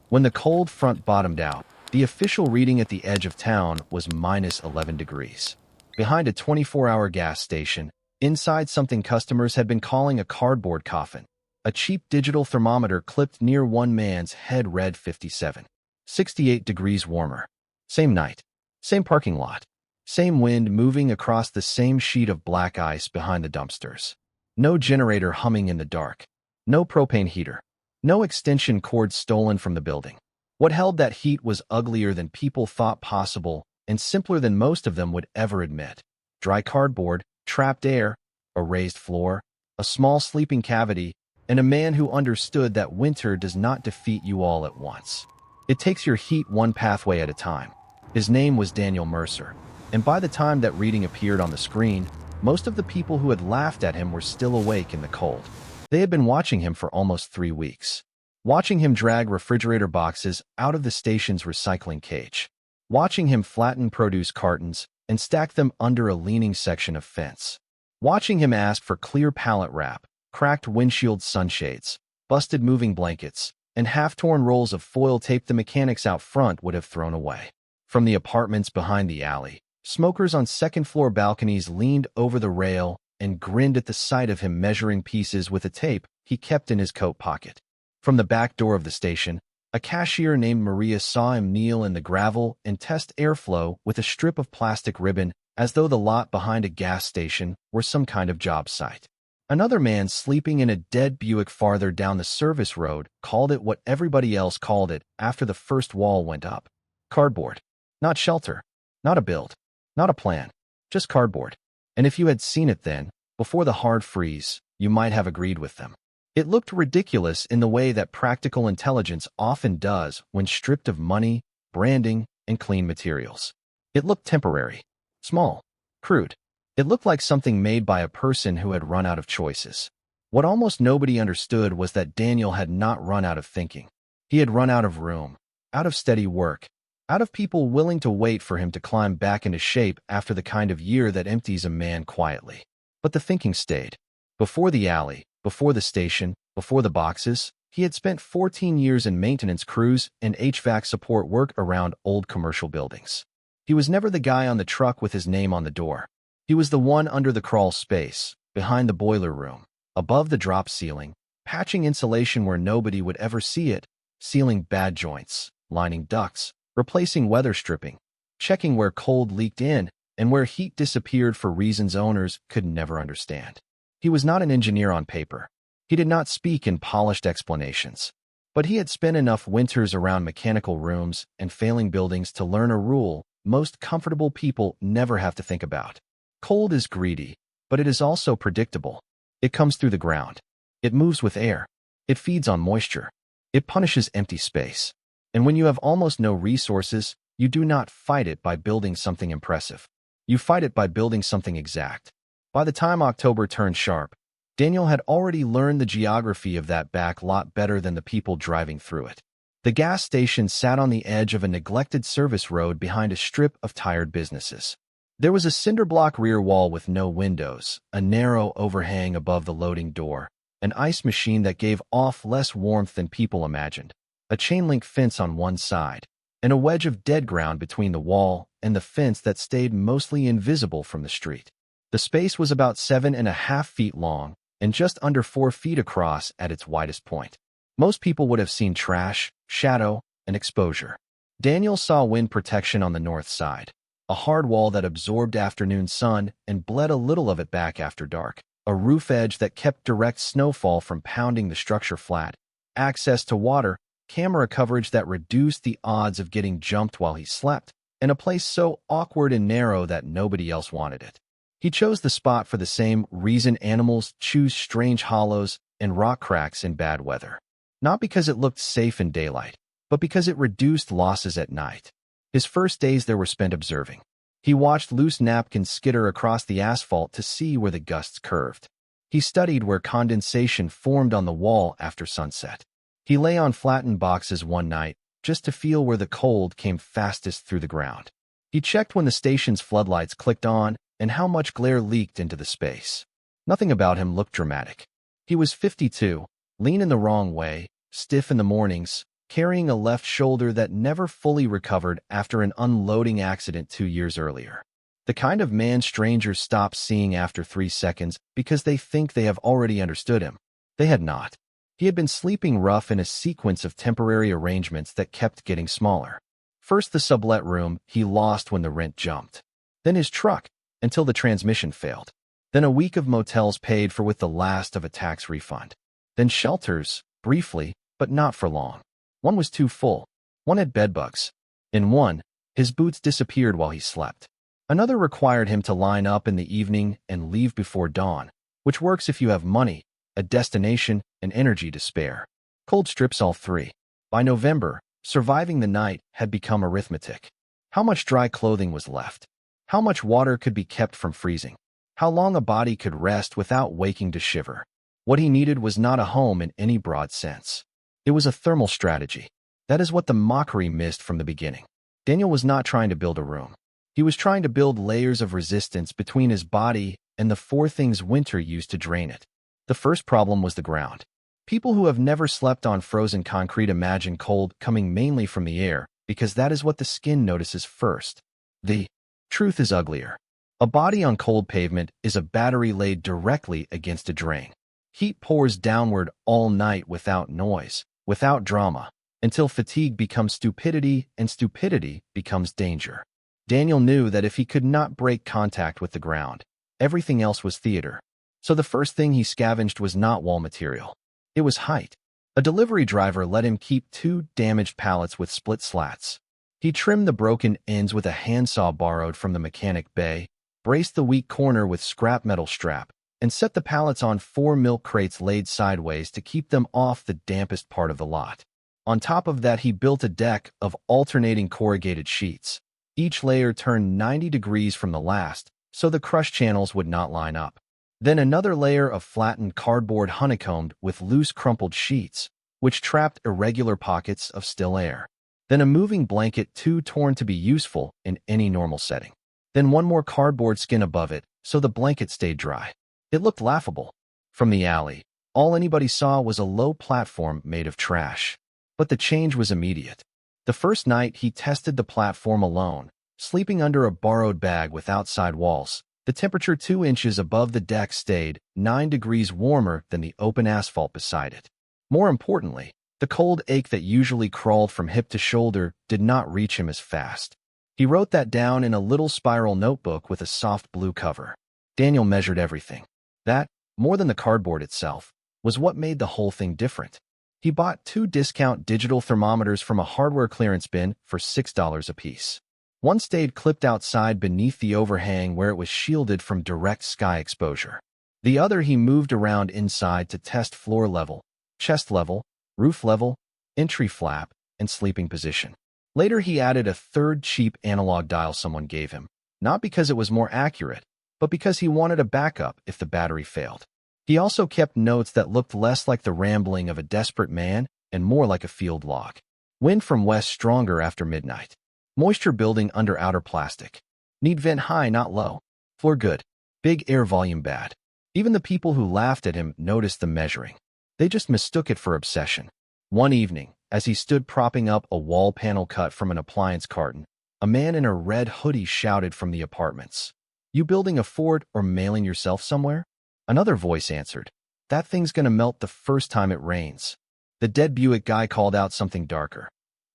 When the cold front bottomed out, the official reading at the edge of town was minus 11 degrees. Behind a 24-hour gas station, inside something customers had been calling a cardboard coffin, a cheap digital thermometer clipped near one man's head read 57. 68 degrees warmer. Same night. Same parking lot. Same wind moving across the same sheet of black ice behind the dumpsters. No generator humming in the dark. No propane heater. No extension cord stolen from the building. What held that heat was uglier than people thought possible and simpler than most of them would ever admit. Dry cardboard, trapped air, a raised floor, a small sleeping cavity, and a man who understood that winter does not defeat you all at once. It takes your heat one pathway at a time. His name was Daniel Mercer, and by the time that reading appeared on the screen, most of the people who had laughed at him were still awake in the cold. They had been watching him for almost 3 weeks. Watching him drag refrigerator boxes out of the station's recycling cage. Watching him flatten produce cartons and stack them under a leaning section of fence. Watching him ask for clear pallet wrap, cracked windshield sunshades, busted moving blankets, and half-torn rolls of foil tape the mechanics out front would have thrown away. From the apartments behind the alley, smokers on second-floor balconies leaned over the rail and grinned at the sight of him measuring pieces with a tape he kept in his coat pocket. From the back door of the station, a cashier named Maria saw him kneel in the gravel and test airflow with a strip of plastic ribbon as though the lot behind a gas station were some kind of job site. Another man sleeping in a dead Buick farther down the service road called it what everybody else called it after the first wall went up. Cardboard. Not shelter. Not a build. Not a plan. Just cardboard. And if you had seen it then, before the hard freeze, you might have agreed with them. It looked ridiculous in the way that practical intelligence often does when stripped of money, branding, and clean materials. It looked temporary, small, crude. It looked like something made by a person who had run out of choices. What almost nobody understood was that Daniel had not run out of thinking. He had run out of room, out of steady work, out of people willing to wait for him to climb back into shape after the kind of year that empties a man quietly. But the thinking stayed. Before the alley, before the station, before the boxes, he had spent 14 years in maintenance crews and HVAC support work around old commercial buildings. He was never the guy on the truck with his name on the door. He was the one under the crawl space, behind the boiler room, above the drop ceiling, patching insulation where nobody would ever see it, sealing bad joints, lining ducts, replacing weather stripping, checking where cold leaked in and where heat disappeared for reasons owners could never understand. He was not an engineer on paper. He did not speak in polished explanations. But he had spent enough winters around mechanical rooms and failing buildings to learn a rule most comfortable people never have to think about. Cold is greedy, but it is also predictable. It comes through the ground. It moves with air. It feeds on moisture. It punishes empty space. And when you have almost no resources, you do not fight it by building something impressive. You fight it by building something exact. By the time October turned sharp, Daniel had already learned the geography of that back lot better than the people driving through it. The gas station sat on the edge of a neglected service road behind a strip of tired businesses. There was a cinder block rear wall with no windows, a narrow overhang above the loading door, an ice machine that gave off less warmth than people imagined, a chain-link fence on one side, and a wedge of dead ground between the wall and the fence that stayed mostly invisible from the street. The space was about 7.5 feet long and just under 4 feet across at its widest point. Most people would have seen trash, shadow, and exposure. Daniel saw wind protection on the north side, a hard wall that absorbed afternoon sun and bled a little of it back after dark, a roof edge that kept direct snowfall from pounding the structure flat, access to water, camera coverage that reduced the odds of getting jumped while he slept, and a place so awkward and narrow that nobody else wanted it. He chose the spot for the same reason animals choose strange hollows and rock cracks in bad weather. Not because it looked safe in daylight, but because it reduced losses at night. His first days there were spent observing. He watched loose napkins skitter across the asphalt to see where the gusts curved. He studied where condensation formed on the wall after sunset. He lay on flattened boxes one night just to feel where the cold came fastest through the ground. He checked when the station's floodlights clicked on and how much glare leaked into the space. Nothing about him looked dramatic. He was 52, lean in the wrong way, stiff in the mornings, carrying a left shoulder that never fully recovered after an unloading accident 2 years earlier. The kind of man strangers stop seeing after 3 seconds because they think they have already understood him. They had not. He had been sleeping rough in a sequence of temporary arrangements that kept getting smaller. First the sublet room he lost when the rent jumped. Then his truck, until the transmission failed. Then a week of motels paid for with the last of a tax refund. Then shelters, briefly, but not for long. One was too full. One had bedbugs. In one, his boots disappeared while he slept. Another required him to line up in the evening and leave before dawn, which works if you have money, a destination, and energy to spare. Cold strips all three. By November, surviving the night had become arithmetic. How much dry clothing was left? How much water could be kept from freezing? How long a body could rest without waking to shiver? What he needed was not a home in any broad sense. It was a thermal strategy. That is what the mockery missed from the beginning. Daniel was not trying to build a room. He was trying to build layers of resistance between his body and the four things winter used to drain it. The first problem was the ground. People who have never slept on frozen concrete imagine cold coming mainly from the air, because that is what the skin notices first. The truth is uglier. A body on cold pavement is a battery laid directly against a drain. Heat pours downward all night without noise, without drama, until fatigue becomes stupidity and stupidity becomes danger. Daniel knew that if he could not break contact with the ground, everything else was theater. So the first thing he scavenged was not wall material. It was height. A delivery driver let him keep 2 damaged pallets with split slats. He trimmed the broken ends with a handsaw borrowed from the mechanic bay, braced the weak corner with scrap metal strap, and set the pallets on 4 milk crates laid sideways to keep them off the dampest part of the lot. On top of that, he built a deck of alternating corrugated sheets. Each layer turned 90 degrees from the last, so the crush channels would not line up. Then another layer of flattened cardboard honeycombed with loose crumpled sheets, which trapped irregular pockets of still air. Then a moving blanket too torn to be useful in any normal setting. Then one more cardboard skin above it, so the blanket stayed dry. It looked laughable. From the alley, all anybody saw was a low platform made of trash. But the change was immediate. The first night he tested the platform alone, sleeping under a borrowed bag with outside walls. The temperature 2 inches above the deck stayed 9 degrees warmer than the open asphalt beside it. More importantly, the cold ache that usually crawled from hip to shoulder did not reach him as fast. He wrote that down in a little spiral notebook with a soft blue cover. Daniel measured everything. That, more than the cardboard itself, was what made the whole thing different. He bought 2 discount digital thermometers from a hardware clearance bin for $6 apiece. One stayed clipped outside beneath the overhang where it was shielded from direct sky exposure. The other he moved around inside to test floor level, chest level, roof level, entry flap, and sleeping position. Later he added a third cheap analog dial someone gave him, not because it was more accurate, but because he wanted a backup if the battery failed. He also kept notes that looked less like the rambling of a desperate man and more like a field log. Wind from west stronger after midnight. Moisture building under outer plastic. Need vent high, not low. Floor good. Big air volume bad. Even the people who laughed at him noticed the measuring. They just mistook it for obsession. One evening, as he stood propping up a wall panel cut from an appliance carton, a man in a red hoodie shouted from the apartments, "You building a fort or mailing yourself somewhere?" Another voice answered, "That thing's gonna melt the first time it rains." The dead Buick guy called out something darker.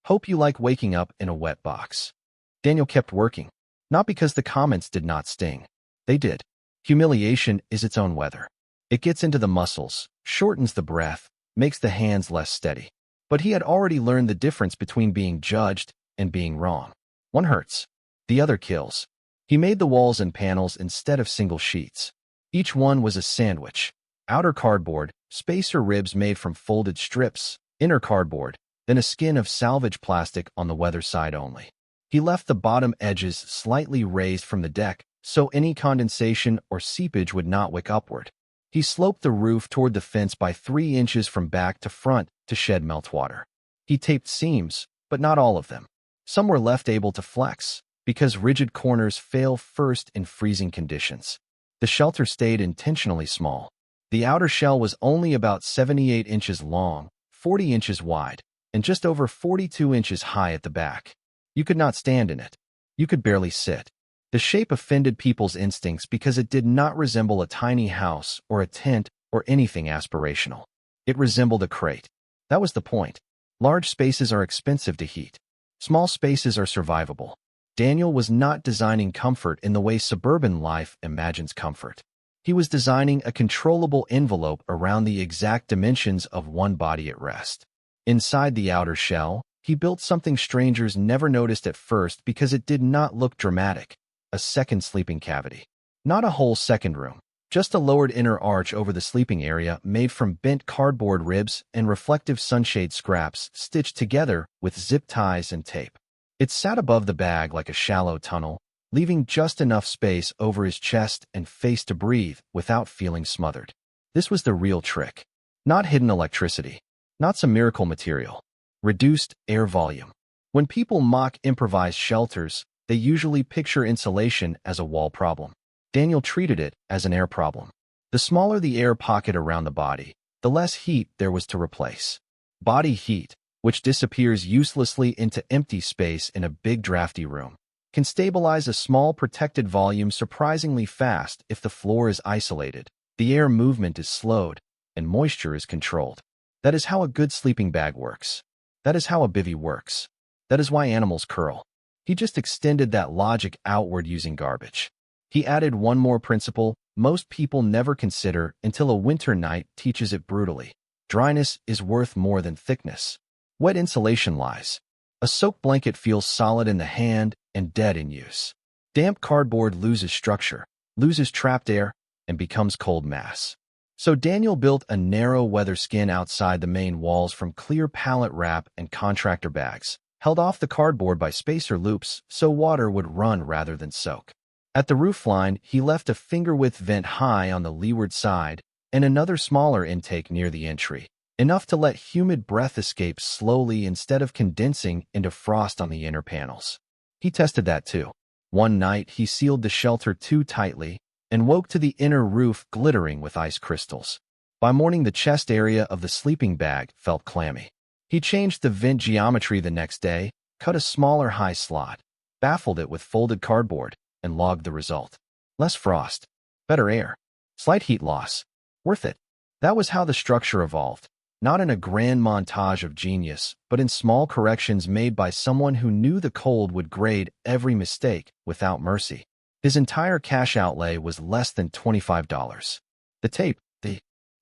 "Hope you like waking up in a wet box." Daniel kept working, not because the comments did not sting. They did. Humiliation is its own weather. It gets into the muscles, shortens the breath, makes the hands less steady. But he had already learned the difference between being judged and being wrong. One hurts. The other kills. He made the walls and panels instead of single sheets. Each one was a sandwich. Outer cardboard, spacer ribs made from folded strips, inner cardboard, then a skin of salvage plastic on the weather side only. He left the bottom edges slightly raised from the deck so any condensation or seepage would not wick upward. He sloped the roof toward the fence by 3 inches from back to front to shed meltwater. He taped seams, but not all of them. Some were left able to flex, because rigid corners fail first in freezing conditions. The shelter stayed intentionally small. The outer shell was only about 78 inches long, 40 inches wide. and just over 42 inches high at the back. You could not stand in it. You could barely sit. The shape offended people's instincts because it did not resemble a tiny house or a tent or anything aspirational. It resembled a crate. That was the point. Large spaces are expensive to heat. Small spaces are survivable. Daniel was not designing comfort in the way suburban life imagines comfort. He was designing a controllable envelope around the exact dimensions of one body at rest. Inside the outer shell, he built something strangers never noticed at first because it did not look dramatic. A second sleeping cavity. Not a whole second room, just a lowered inner arch over the sleeping area made from bent cardboard ribs and reflective sunshade scraps stitched together with zip ties and tape. It sat above the bag like a shallow tunnel, leaving just enough space over his chest and face to breathe without feeling smothered. This was the real trick. Not hidden electricity. Not some miracle material. Reduced air volume. When people mock improvised shelters, they usually picture insulation as a wall problem. Daniel treated it as an air problem. The smaller the air pocket around the body, the less heat there was to replace. Body heat, which disappears uselessly into empty space in a big drafty room, can stabilize a small protected volume surprisingly fast if the floor is isolated, the air movement is slowed, and moisture is controlled. That is how a good sleeping bag works. That is how a bivvy works. That is why animals curl. He just extended that logic outward using garbage. He added one more principle most people never consider until a winter night teaches it brutally. Dryness is worth more than thickness. Wet insulation lies. A soaked blanket feels solid in the hand and dead in use. Damp cardboard loses structure, loses trapped air, and becomes cold mass. So Daniel built a narrow weather skin outside the main walls from clear pallet wrap and contractor bags, held off the cardboard by spacer loops so water would run rather than soak. At the roofline, he left a finger-width vent high on the leeward side and another smaller intake near the entry, enough to let humid breath escape slowly instead of condensing into frost on the inner panels. He tested that too. One night, he sealed the shelter too tightly and woke to the inner roof glittering with ice crystals. By morning, the chest area of the sleeping bag felt clammy. He changed the vent geometry the next day, cut a smaller high slot, baffled it with folded cardboard, and logged the result. Less frost, better air, slight heat loss. Worth it. That was how the structure evolved, not in a grand montage of genius, but in small corrections made by someone who knew the cold would grade every mistake without mercy. His entire cash outlay was less than $25. The tape, the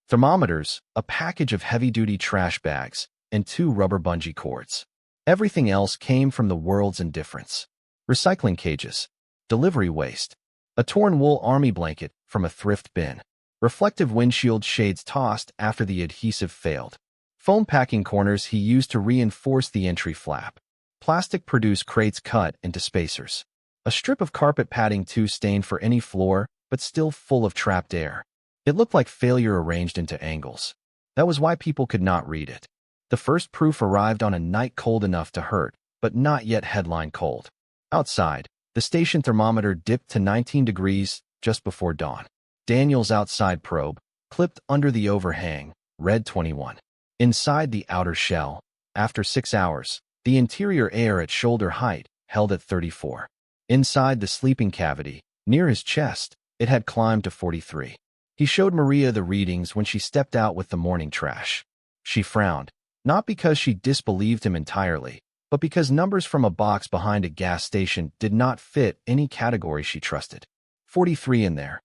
thermometers, a package of heavy-duty trash bags, and 2 rubber bungee cords. Everything else came from the world's indifference. Recycling cages, delivery waste, a torn wool army blanket from a thrift bin, reflective windshield shades tossed after the adhesive failed, foam packing corners he used to reinforce the entry flap, plastic-produced crates cut into spacers, a strip of carpet padding too stained for any floor but still full of trapped air. It looked like failure arranged into angles. That was why people could not read it. The first proof arrived on a night cold enough to hurt, but not yet headline cold. Outside, the station thermometer dipped to 19 degrees just before dawn. Daniel's outside probe, clipped under the overhang, read 21. Inside the outer shell, after 6 hours, the interior air at shoulder height held at 34. Inside the sleeping cavity, near his chest, it had climbed to 43. He showed Maria the readings when she stepped out with the morning trash. She frowned, not because she disbelieved him entirely, but because numbers from a box behind a gas station did not fit any category she trusted. 43 in there.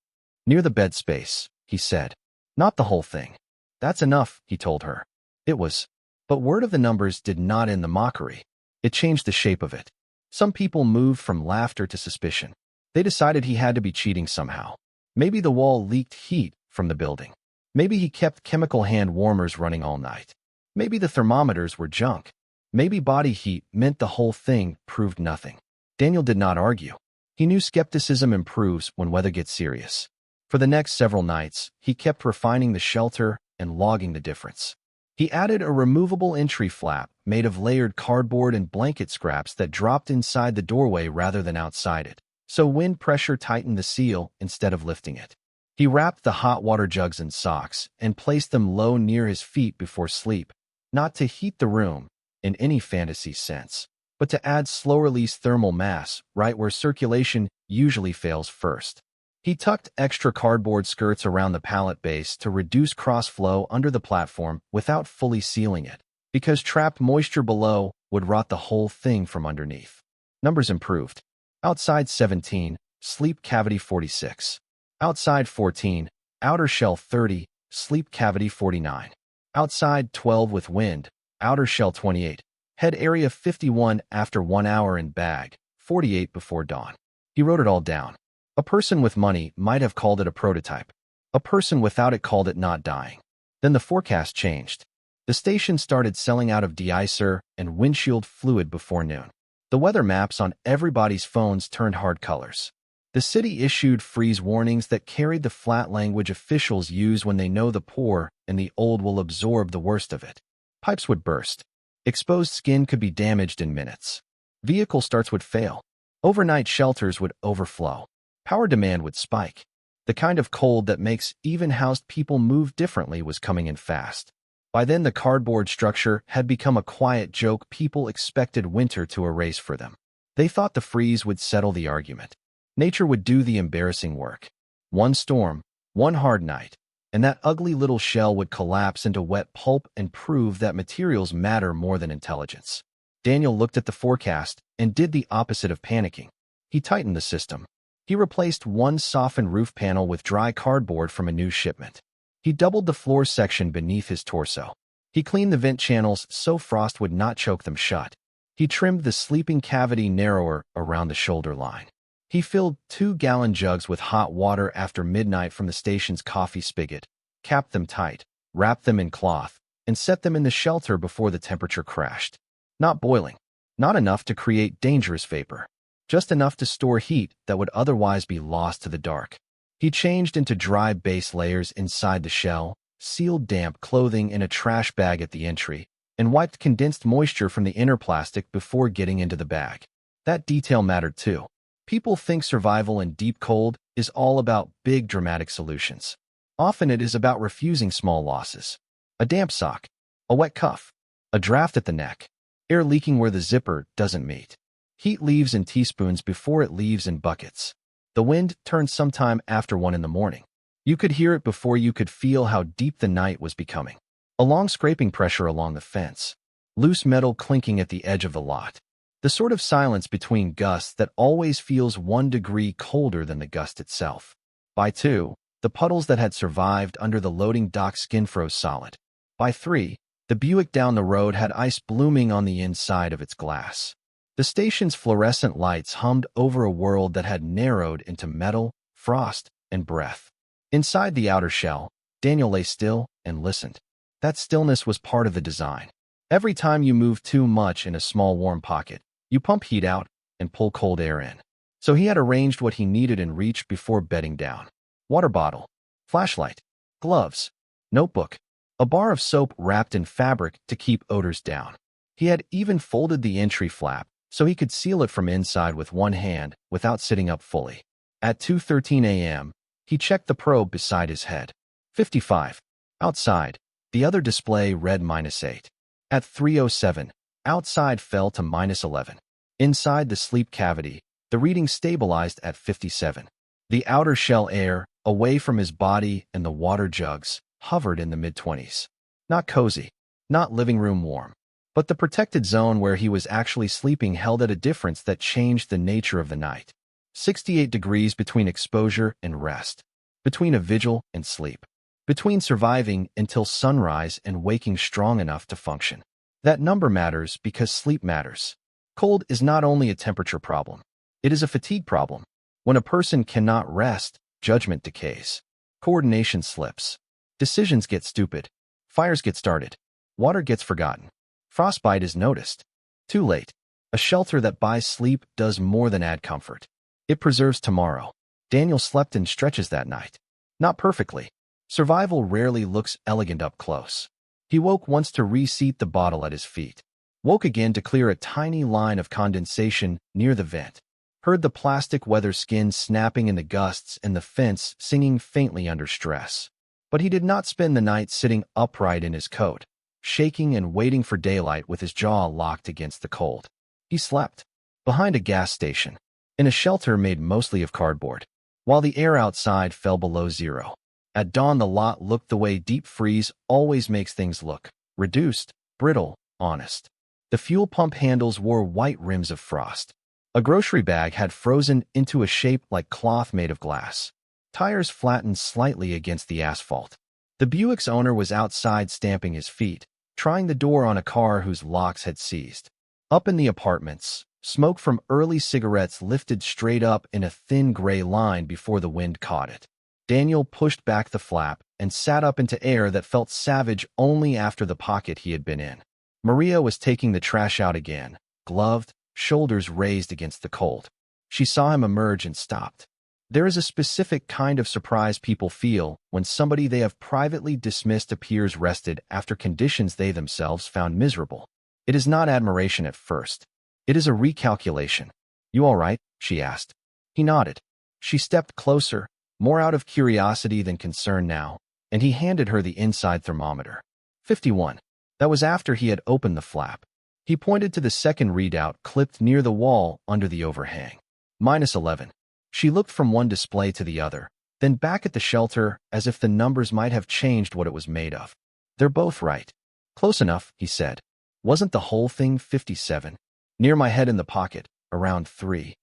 Near the bed space, he said. Not the whole thing. That's enough, he told her. It was. But word of the numbers did not end the mockery. It changed the shape of it. Some people moved from laughter to suspicion. They decided he had to be cheating somehow. Maybe the wall leaked heat from the building. Maybe he kept chemical hand warmers running all night. Maybe the thermometers were junk. Maybe body heat meant the whole thing proved nothing. Daniel did not argue. He knew skepticism improves when weather gets serious. For the next several nights, he kept refining the shelter and logging the difference. He added a removable entry flap made of layered cardboard and blanket scraps that dropped inside the doorway rather than outside it, so wind pressure tightened the seal instead of lifting it. He wrapped the hot water jugs in socks and placed them low near his feet before sleep, not to heat the room, in any fantasy sense, but to add slow-release thermal mass right where circulation usually fails first. He tucked extra cardboard skirts around the pallet base to reduce cross-flow under the platform without fully sealing it, because trapped moisture below would rot the whole thing from underneath. Numbers improved. Outside 17, sleep cavity 46. Outside 14, outer shell 30, sleep cavity 49. Outside 12 with wind, outer shell 28. Head area 51 after 1 hour in bag, 48 before dawn. He wrote it all down. A person with money might have called it a prototype. A person without it called it not dying. Then the forecast changed. The station started selling out of de-icer and windshield fluid before noon. The weather maps on everybody's phones turned hard colors. The city issued freeze warnings that carried the flat language officials use when they know the poor and the old will absorb the worst of it. Pipes would burst. Exposed skin could be damaged in minutes. Vehicle starts would fail. Overnight shelters would overflow. Power demand would spike. The kind of cold that makes even housed people move differently was coming in fast. By then, the cardboard structure had become a quiet joke people expected winter to erase for them. They thought the freeze would settle the argument. Nature would do the embarrassing work. One storm, one hard night, and that ugly little shell would collapse into wet pulp and prove that materials matter more than intelligence. Daniel looked at the forecast and did the opposite of panicking. He tightened the system. He replaced one softened roof panel with dry cardboard from a new shipment. He doubled the floor section beneath his torso. He cleaned the vent channels so frost would not choke them shut. He trimmed the sleeping cavity narrower around the shoulder line. He filled 2-gallon jugs with hot water after midnight from the station's coffee spigot, capped them tight, wrapped them in cloth, and set them in the shelter before the temperature crashed. Not boiling. Not enough to create dangerous vapor. Just enough to store heat that would otherwise be lost to the dark. He changed into dry base layers inside the shell, sealed damp clothing in a trash bag at the entry, and wiped condensed moisture from the inner plastic before getting into the bag. That detail mattered too. People think survival in deep cold is all about big dramatic solutions. Often it is about refusing small losses. A damp sock, a wet cuff, a draft at the neck, air leaking where the zipper doesn't meet. Heat leaves in teaspoons before it leaves in buckets. The wind turned sometime after 1 in the morning. You could hear it before you could feel how deep the night was becoming. A long scraping pressure along the fence. Loose metal clinking at the edge of the lot. The sort of silence between gusts that always feels 1 degree colder than the gust itself. By 2, the puddles that had survived under the loading dock skin froze solid. By 3, the Buick down the road had ice blooming on the inside of its glass. The station's fluorescent lights hummed over a world that had narrowed into metal, frost, and breath. Inside the outer shell, Daniel lay still and listened. That stillness was part of the design. Every time you move too much in a small warm pocket, you pump heat out and pull cold air in. So he had arranged what he needed in reach before bedding down. Water bottle, flashlight, gloves, notebook, a bar of soap wrapped in fabric to keep odors down. He had even folded the entry flap so he could seal it from inside with one hand without sitting up fully. At 2:13 a.m., he checked the probe beside his head. 55. Outside, the other display read -8. At 3:07, outside fell to -11. Inside the sleep cavity, the reading stabilized at 57. The outer shell air, away from his body and the water jugs, hovered in the mid-20s. Not cozy, not living room warm. But the protected zone where he was actually sleeping held at a difference that changed the nature of the night. 68 degrees between exposure and rest. Between a vigil and sleep. Between surviving until sunrise and waking strong enough to function. That number matters because sleep matters. Cold is not only a temperature problem. It is a fatigue problem. When a person cannot rest, judgment decays. Coordination slips. Decisions get stupid. Fires get started. Water gets forgotten. Frostbite is noticed. Too late. A shelter that buys sleep does more than add comfort. It preserves tomorrow. Daniel slept in stretches that night. Not perfectly. Survival rarely looks elegant up close. He woke once to reseat the bottle at his feet. Woke again to clear a tiny line of condensation near the vent. Heard the plastic weather skin snapping in the gusts and the fence singing faintly under stress. But he did not spend the night sitting upright in his coat. shaking and waiting for daylight with his jaw locked against the cold. He slept behind a gas station, in a shelter made mostly of cardboard, while the air outside fell below zero. At dawn, the lot looked the way deep freeze always makes things look: reduced, brittle, honest. The fuel pump handles wore white rims of frost. A grocery bag had frozen into a shape like cloth made of glass. Tires flattened slightly against the asphalt. The Buick's owner was outside stamping his feet, trying the door on a car whose locks had seized. Up in the apartments, smoke from early cigarettes lifted straight up in a thin gray line before the wind caught it. Daniel pushed back the flap and sat up into air that felt savage only after the pocket he had been in. Maria was taking the trash out again, gloved, shoulders raised against the cold. She saw him emerge and stopped. There is a specific kind of surprise people feel when somebody they have privately dismissed appears rested after conditions they themselves found miserable. It is not admiration at first. It is a recalculation. "You all right?" she asked. He nodded. She stepped closer, more out of curiosity than concern now, and he handed her the inside thermometer. 51. That was after he had opened the flap. He pointed to the second readout clipped near the wall under the overhang. -11. She looked from one display to the other, then back at the shelter as if the numbers might have changed what it was made of. "They're both right." "Close enough," he said. "Wasn't the whole thing 57? Near my head in the pocket, around 3.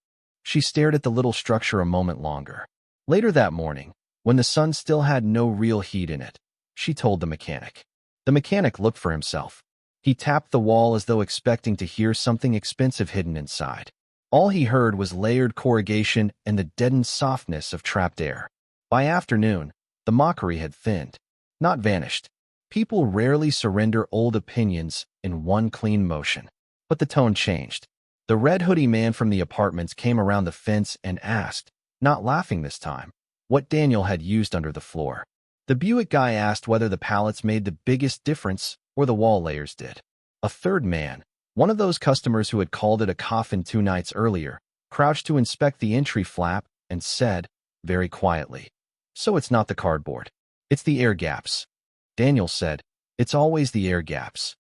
She stared at the little structure a moment longer. Later that morning, when the sun still had no real heat in it, she told the mechanic. The mechanic looked for himself. He tapped the wall as though expecting to hear something expensive hidden inside. All he heard was layered corrugation and the deadened softness of trapped air. By afternoon, the mockery had thinned, not vanished. People rarely surrender old opinions in one clean motion. But the tone changed. The red hoodie man from the apartments came around the fence and asked, not laughing this time, what Daniel had used under the floor. The Buick guy asked whether the pallets made the biggest difference or the wall layers did. A third man, one of those customers who had called it a coffin 2 nights earlier, crouched to inspect the entry flap and said, very quietly, "So it's not the cardboard. It's the air gaps." Daniel said, "It's always the air gaps."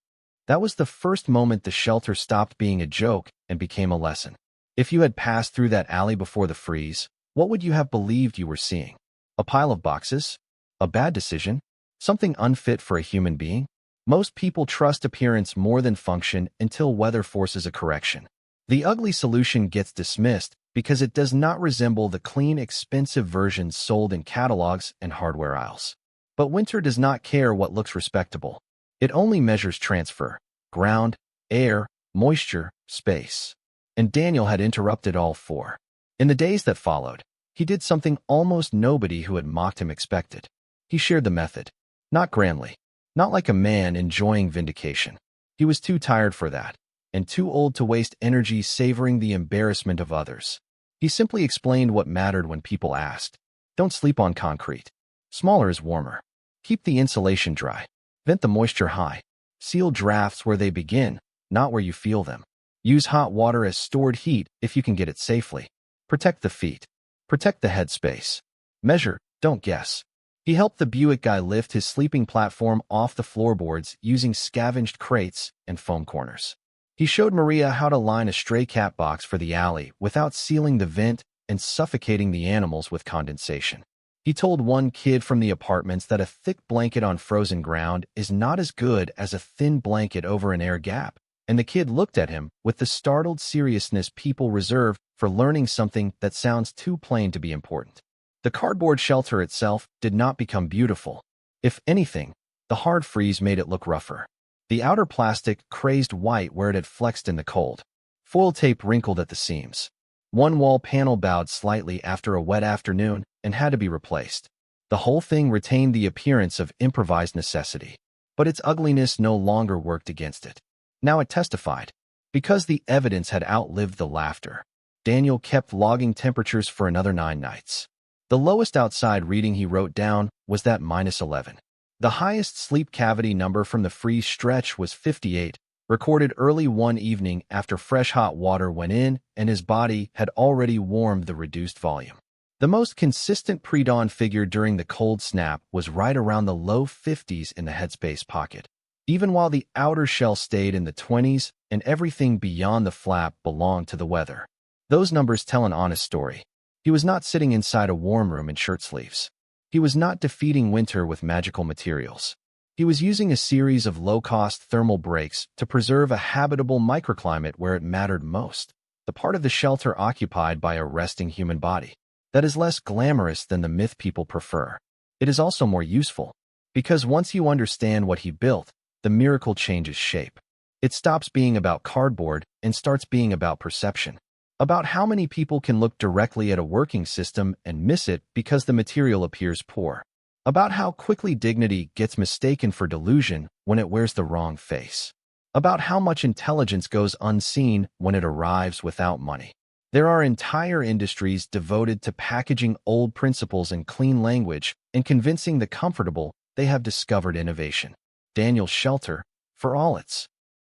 That was the first moment the shelter stopped being a joke and became a lesson. If you had passed through that alley before the freeze, what would you have believed you were seeing? A pile of boxes? A bad decision? Something unfit for a human being? Most people trust appearance more than function until weather forces a correction. The ugly solution gets dismissed because it does not resemble the clean, expensive versions sold in catalogs and hardware aisles. But winter does not care what looks respectable. It only measures transfer, ground, air, moisture, space. And Daniel had interrupted all 4. In the days that followed, he did something almost nobody who had mocked him expected. He shared the method. Not grandly. Not like a man enjoying vindication. He was too tired for that, and too old to waste energy savoring the embarrassment of others. He simply explained what mattered when people asked. Don't sleep on concrete. Smaller is warmer. Keep the insulation dry. Vent the moisture high. Seal drafts where they begin, not where you feel them. Use hot water as stored heat if you can get it safely. Protect the feet. Protect the head space. Measure, don't guess. He helped the Buick guy lift his sleeping platform off the floorboards using scavenged crates and foam corners. He showed Maria how to line a stray cat box for the alley without sealing the vent and suffocating the animals with condensation. He told one kid from the apartments that a thick blanket on frozen ground is not as good as a thin blanket over an air gap, and the kid looked at him with the startled seriousness people reserve for learning something that sounds too plain to be important. The cardboard shelter itself did not become beautiful. If anything, the hard freeze made it look rougher. The outer plastic crazed white where it had flexed in the cold. Foil tape wrinkled at the seams. One wall panel bowed slightly after a wet afternoon and had to be replaced. The whole thing retained the appearance of improvised necessity, but its ugliness no longer worked against it. Now it testified. Because the evidence had outlived the laughter, Daniel kept logging temperatures for another 9 nights. The lowest outside reading he wrote down was that -11. The highest sleep cavity number from the freeze stretch was 58, recorded early one evening after fresh hot water went in and his body had already warmed the reduced volume. The most consistent pre-dawn figure during the cold snap was right around the low 50s in the headspace pocket. Even while the outer shell stayed in the 20s and everything beyond the flap belonged to the weather. Those numbers tell an honest story. He was not sitting inside a warm room in shirt sleeves. He was not defeating winter with magical materials. He was using a series of low-cost thermal breaks to preserve a habitable microclimate where it mattered most, the part of the shelter occupied by a resting human body. That is less glamorous than the myth people prefer. It is also more useful, because once you understand what he built, the miracle changes shape. It stops being about cardboard and starts being about perception. About how many people can look directly at a working system and miss it because the material appears poor. About how quickly dignity gets mistaken for delusion when it wears the wrong face. About how much intelligence goes unseen when it arrives without money. There are entire industries devoted to packaging old principles in clean language and convincing the comfortable they have discovered innovation. Daniel's shelter, for all its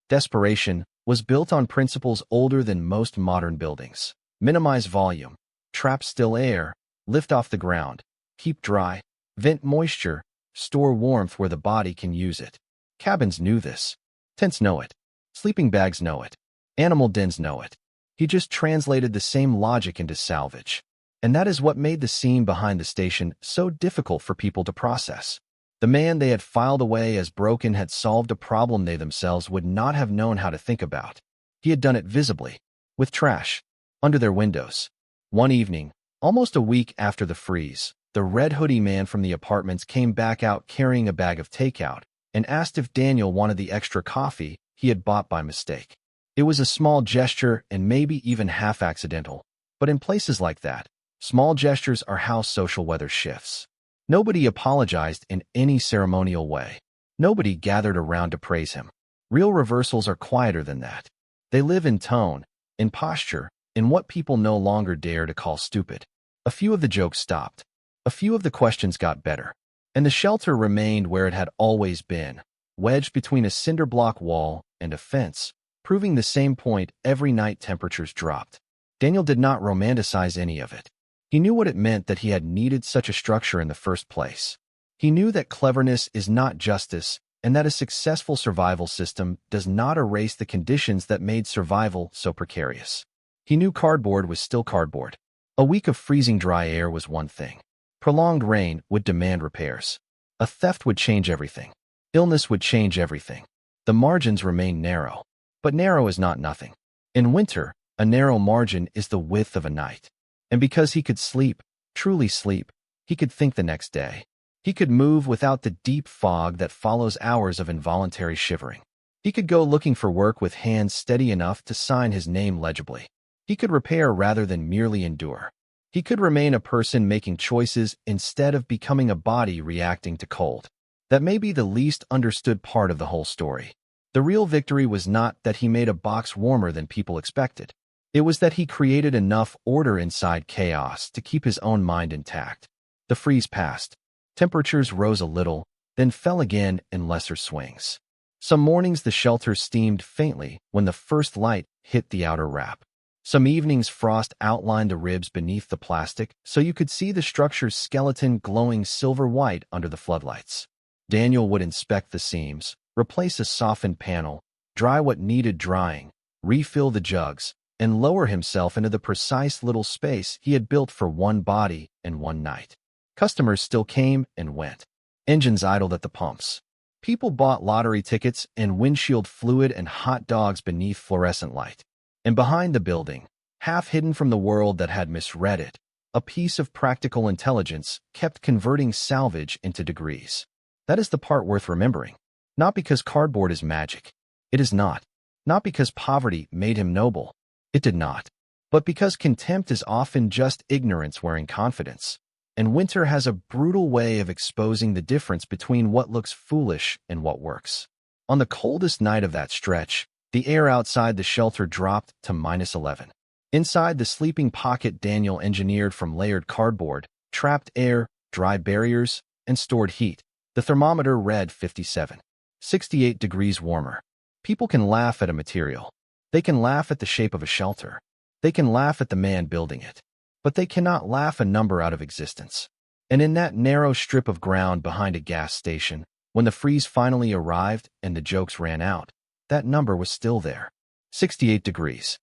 desperation, was built on principles older than most modern buildings. Minimize volume, trap still air, lift off the ground, keep dry, vent moisture, store warmth where the body can use it. Cabins knew this. Tents know it. Sleeping bags know it. Animal dens know it. He just translated the same logic into salvage. And that is what made the scene behind the station so difficult for people to process. The man they had filed away as broken had solved a problem they themselves would not have known how to think about. He had done it visibly, with trash, under their windows. One evening, almost a week after the freeze, the red hoodie man from the apartments came back out carrying a bag of takeout and asked if Daniel wanted the extra coffee he had bought by mistake. It was a small gesture and maybe even half accidental, but in places like that, small gestures are how social weather shifts. Nobody apologized in any ceremonial way. Nobody gathered around to praise him. Real reversals are quieter than that. They live in tone, in posture, in what people no longer dare to call stupid. A few of the jokes stopped. A few of the questions got better, and the shelter remained where it had always been, wedged between a cinder block wall and a fence, proving the same point every night temperatures dropped. Daniel did not romanticize any of it. He knew what it meant that he had needed such a structure in the first place. He knew that cleverness is not justice, and that a successful survival system does not erase the conditions that made survival so precarious. He knew cardboard was still cardboard. A week of freezing dry air was one thing. Prolonged rain would demand repairs. A theft would change everything. Illness would change everything. The margins remain narrow. But narrow is not nothing. In winter, a narrow margin is the width of a night. And because he could sleep, truly sleep, he could think the next day. He could move without the deep fog that follows hours of involuntary shivering. He could go looking for work with hands steady enough to sign his name legibly. He could repair rather than merely endure. He could remain a person making choices instead of becoming a body reacting to cold. That may be the least understood part of the whole story. The real victory was not that he made a box warmer than people expected. It was that he created enough order inside chaos to keep his own mind intact. The freeze passed. Temperatures rose a little, then fell again in lesser swings. Some mornings the shelter steamed faintly when the first light hit the outer wrap. Some evenings frost outlined the ribs beneath the plastic so you could see the structure's skeleton glowing silver white under the floodlights. Daniel would inspect the seams, replace a softened panel, dry what needed drying, refill the jugs, and lower himself into the precise little space he had built for one body and one night. Customers still came and went. Engines idled at the pumps. People bought lottery tickets and windshield fluid and hot dogs beneath fluorescent light. And behind the building, half hidden from the world that had misread it, a piece of practical intelligence kept converting salvage into degrees. That is the part worth remembering. Not because cardboard is magic. It is not. Not because poverty made him noble. It did not. But because contempt is often just ignorance wearing confidence. And winter has a brutal way of exposing the difference between what looks foolish and what works. On the coldest night of that stretch, the air outside the shelter dropped to -11. Inside the sleeping pocket Daniel engineered from layered cardboard, trapped air, dry barriers, and stored heat, the thermometer read 57. 68 degrees warmer. People can laugh at a material. They can laugh at the shape of a shelter. They can laugh at the man building it. But they cannot laugh a number out of existence. And in that narrow strip of ground behind a gas station, When the freeze finally arrived and the jokes ran out, that number was still there. 68 degrees.